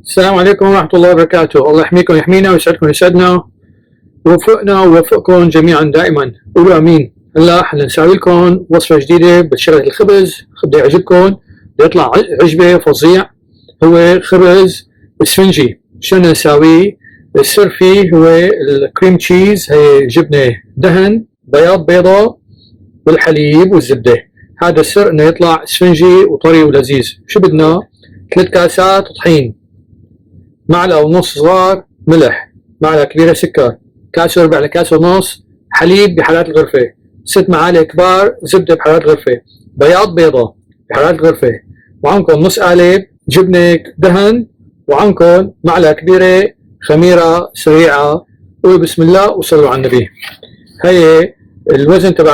السلام عليكم ورحمة الله وبركاته. الله يحميكم ويحمينا ويسعدكم ويسعدنا ويوفقنا ويوفقكم جميعا دائما. قولوا امين. هلا حنسوي لكم وصفة جديدة بشغلة الخبز، بده يعجبكم، بده يطلع عجبة فظيع. هو خبز اسفنجي. شلون نسويه؟ السر فيه هو الكريم تشيز، هي جبنة دهن، بياض بيضة والحليب والزبدة. هذا السر انه يطلع اسفنجي وطري ولذيذ. شو بدنا؟ 3 كاسات طحين، معلقة ونص صغار ملح، معلقة كبيرة سكر، كاس وربع لكاس ونص حليب بحالات الغرفة، 6 معالق كبار زبدة بحالات الغرفة، بياض بيضة بحالات الغرفة، وعندكم نص قالب جبنة دهن، وعندكم معلقة كبيرة خميرة سريعة. قولوا بسم الله وصلوا على النبي. هي الوزن تبع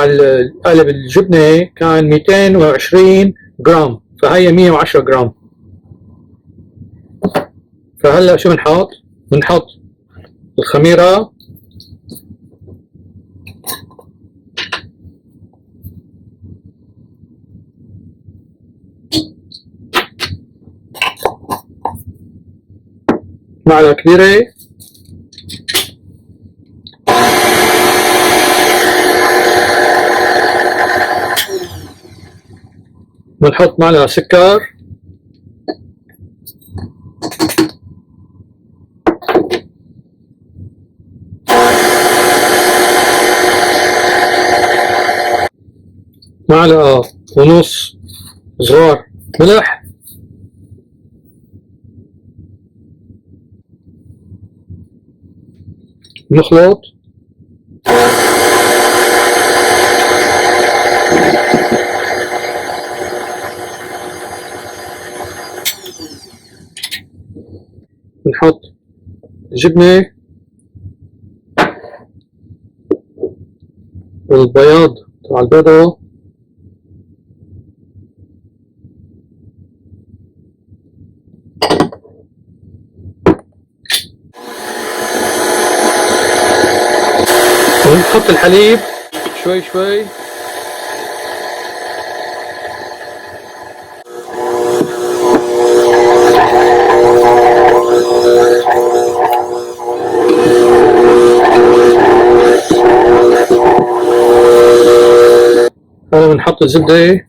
قالب الجبنة كان 220 جرام، فهي 110 جرام. فهلا شو بنحط؟ بنحط الخميرة، معلقة كبيرة، بنحط معلقة سكر، معلقة ونص صغار ملح، نخلط. بنحط جبنة والبياض تبع البيضة، ونحط الحليب شوي شوي. هلا بنحط الزبدة،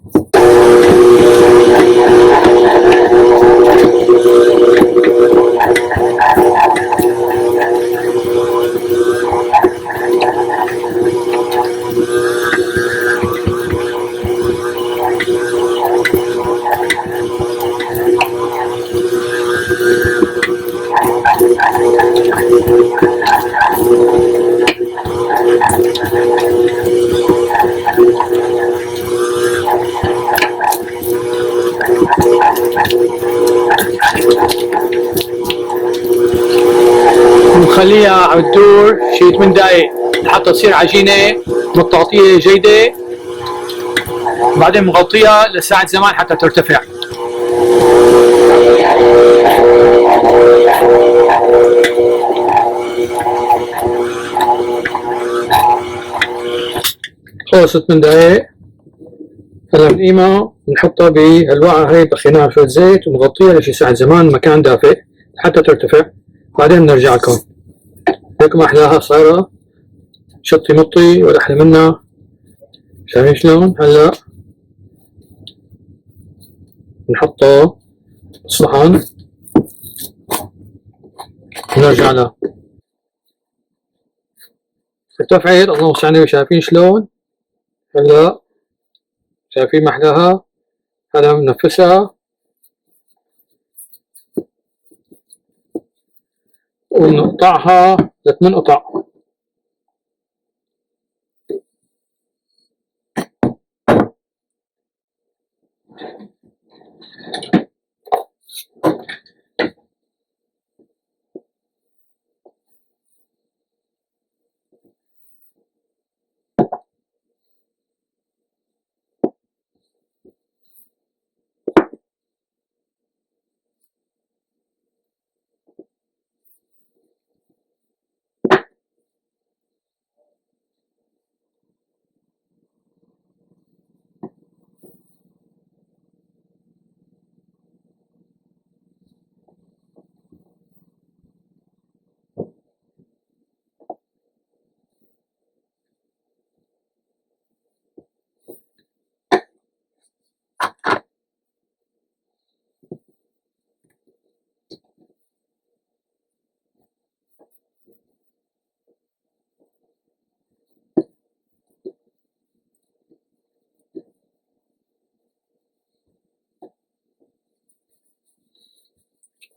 ونخليها عم تدور شي 8 دقايق لحتى تصير عجينة مطاطية جيدة. بعدين مغطيها لساعة زمان حتى ترتفع. خلصت من دقايق. هلا بنقيمها بنحطها بهالوعاء هي، بخيناها شوية زيت ومغطيها لشي ساعة زمان مكان دافئ حتى ترتفع. بعدين بنرجع لكم. هيك ما أحلاها صايرة شطي مطي ولا أحلى منها. شايفين شلون؟ هلا بنحطها بالصحن ونرجع لها. ارتفعت، اللهم صل على النبي. شايفين شلون؟ هلا شايفين محلاها. هلا بننفسها ونقطعها ل8 قطع.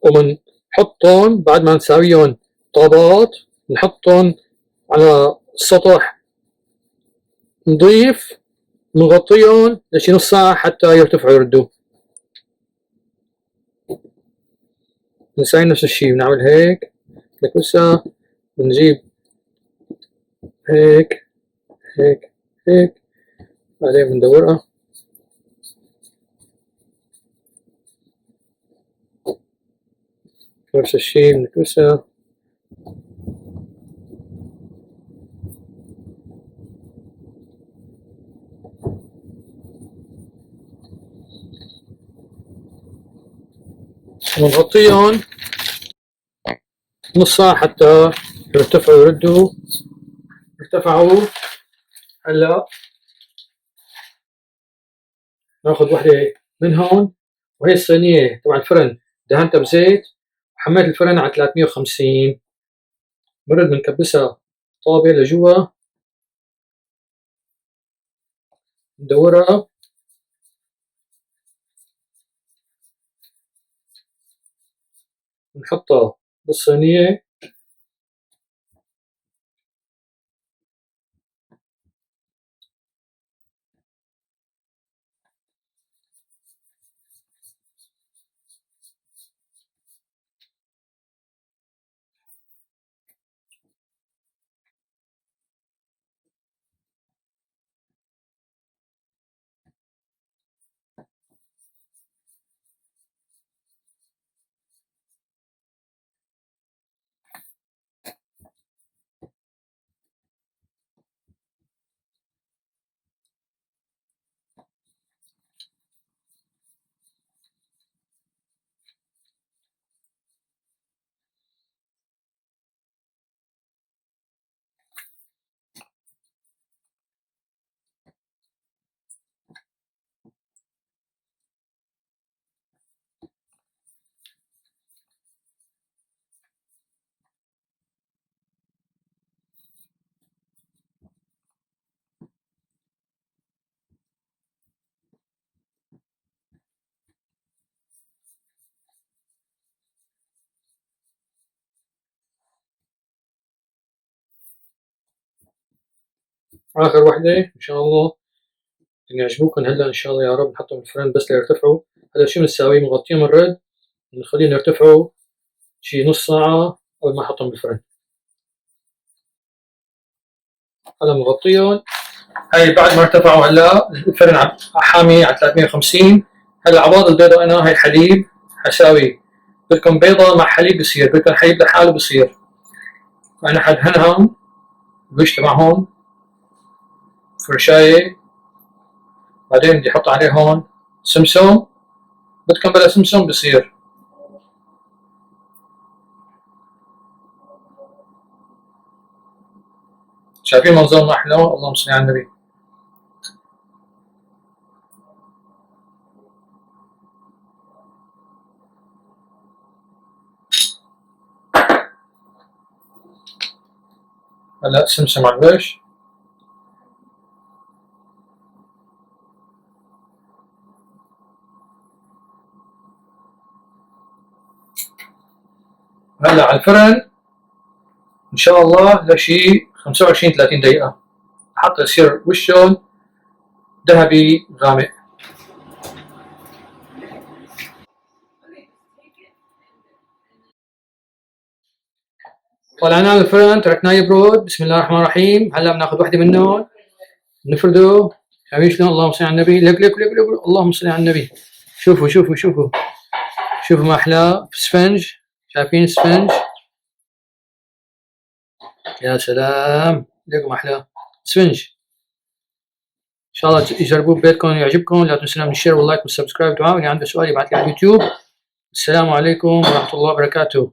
ومنحطهم بعد ما نساويهم طابات، نحطهم على السطح نضيف، نغطيهم لشي نص ساعة حتى يرتفعوا يردوا. نسوي نفس الشي، بنعمل هيك لكوسة، بنجيب هيك هيك هيك، بعدين بندورها نفس الشي بنكبسها. ونغطيهم نص ساعة حتى يرتفعوا ويردوا. ارتفعوا. هلا ناخذ وحدة من هون، وهي الصينية تبع الفرن دهنتها بزيت وحميت الفرن على 350. برد بنكبسها طابة لجوا، ندورها ونحطها بالصينية. آخر وحدة إن شاء الله إن يعجبوكم. هلا إن شاء الله يا رب نحطهم بالفرن بس ليرتفعوا. هلا شو بنساوي؟ بنغطيهم الرد ونخليهم يرتفعوا شي نص ساعة قبل ما نحطهم بالفرن. هلا بنغطيهم. هاي بعد ما ارتفعوا هلا الفرن حامي على 350. هلا عباض البيضة أنا هاي حليب حساوي. بدكم بيضة مع حليب بصير، بدكم حليب لحاله بصير. أنا حدهنهم الوش تبعهم فرشاية، بعدين بدي أحط عليه هون سمسم. بدكم بلا سمسم بصير. شايفين منظرنا أحلى؟ اللهم صل على النبي. هلا سمسم على الوش. هلا على الفرن إن شاء الله لشي 25 30 دقيقة حتى يصير وشهم ذهبي غامق. طلعناه من الفرن تركناه يبرد. بسم الله الرحمن الرحيم. هلا بناخذ وحده منهم نفرده. شايفين شلون؟ اللهم صل على النبي. لك لك لك لك، اللهم صل على النبي. شوفوا شوفوا شوفوا شوفوا ما احلاه سفنج. شايفين سفنج؟ يا سلام، لكم احلاه سفنج. ان شاء الله تجربوه ببيتكم يعجبكم. لا تنسونا من الشير واللايك والسبسكرايب. دعاء اللي عنده سؤال يبعث لي على اليوتيوب. السلام عليكم ورحمة الله وبركاته.